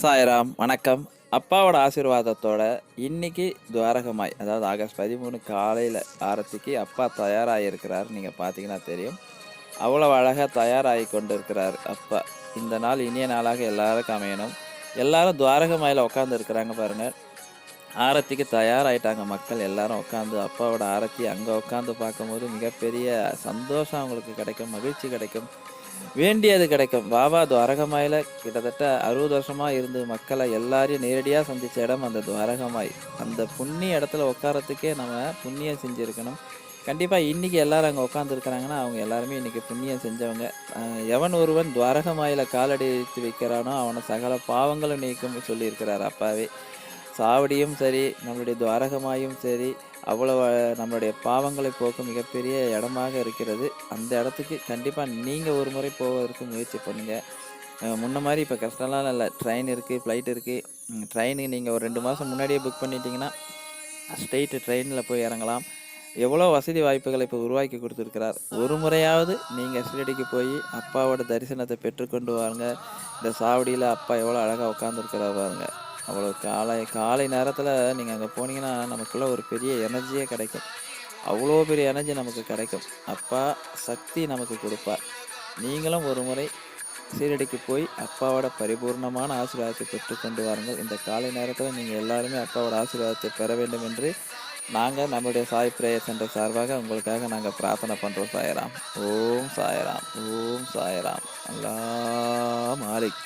சாய்ராம் வணக்கம். அப்பாவோட ஆசீர்வாதத்தோட இன்னைக்கு துவாரகமாய், அதாவது ஆகஸ்ட் 13 காலையில் ஆரத்திக்கு அப்பா தயாராகியிருக்கிறார். நீங்கள் பார்த்தீங்கன்னா தெரியும். அவ்வளவு அழகாக தயாராகி கொண்டிருக்கிறார் அப்பா. இந்த நாள் இனிய நாளாக எல்லாருக்கும் அமையணும். எல்லாரும் துவாரகமாயில் உட்காந்து இருக்கிறாங்க பாருங்க. ஆரத்திக்கு தயாராயிட்டாங்க மக்கள் எல்லாரும் உட்காந்து. அப்பாவோட ஆரத்தி அங்கே உட்காந்து பார்க்கும்போது மிகப்பெரிய சந்தோஷம் அவங்களுக்கு கிடைக்கும், மகிழ்ச்சி கிடைக்கும், வேண்டியது கிடைக்கும். பாபா துவாரகமாயில கிட்டத்தட்ட 60 வருஷமா இருந்து மக்களை எல்லாரையும் நேரடியாக சந்திச்ச இடம் அந்த துவாரகமாய். அந்த புண்ணிய இடத்துல உட்காரத்துக்கே நம்ம புண்ணியம் செஞ்சுருக்கணும். கண்டிப்பாக இன்னைக்கு எல்லாரும் அங்கே உட்காந்துருக்கிறாங்கன்னா அவங்க எல்லாருமே இன்னைக்கு புண்ணியம் செஞ்சவங்க. எவன் ஒருவன் துவாரகமாயில காலடி எடுத்து வைக்கிறானோ அவனை சகல பாவங்களும் நீக்கும் சொல்லியிருக்கிறார் அப்பாவே. சாவடியும் சரி, நம்மளுடைய துவாரகமாயும் சரி, அவ்வளவு நம்மளுடைய பாவங்களை போக்க மிகப்பெரிய இடமாக இருக்கிறது. அந்த இடத்துக்கு கண்டிப்பாக நீங்கள் ஒரு முறை போவதற்கு முயற்சி பண்ணுங்கள். முன்ன மாதிரி இப்போ கஷ்டம்லாம் இல்லை. ட்ரெயின் இருக்குது, ஃப்ளைட் இருக்குது. ட்ரெயினு நீங்கள் ஒரு 2 மாதம் முன்னாடியே புக் பண்ணிட்டீங்கன்னா ஸ்ட்ரெயிட்டு ட்ரெயினில் போய் இறங்கலாம். எவ்வளோ வசதி வாய்ப்புகளை இப்போ உருவாக்கி கொடுத்துருக்கிறார். ஒரு முறையாவது நீங்கள் ஷிரடிக்கு போய் அப்பாவோட தரிசனத்தை பெற்றுக்கொண்டு வாருங்க. இந்த சாவடியில் அப்பா எவ்வளோ அழகாக உட்காந்துருக்கிறார் பாருங்க. அவ்வளோ காலை காலை நேரத்தில் நீங்கள் அங்கே போனீங்கன்னா நமக்குள்ள ஒரு பெரிய எனர்ஜியே கிடைக்கும். அவ்வளோ பெரிய எனர்ஜி நமக்கு கிடைக்கும். அப்பா சக்தி நமக்கு கொடுப்பார். நீங்களும் ஒரு முறை சீரடிக்கு போய் அப்பாவோட பரிபூர்ணமான ஆசீர்வாதத்தை பெற்றுக்கொண்டு வாருங்கள். இந்த காலை நேரத்தில் நீங்கள் எல்லாருமே அப்பாவோட ஆசீர்வாதத்தை பெற வேண்டும் என்று நாங்கள் நம்மளுடைய சாய் பிரேயர் சென்டர் சார்பாக உங்களுக்காக நாங்கள் பிரார்த்தனை பண்ணுறோம். சாயராம். ஓம் சாயராம். ஓம் சாயராம். அல்லா மாலிக்.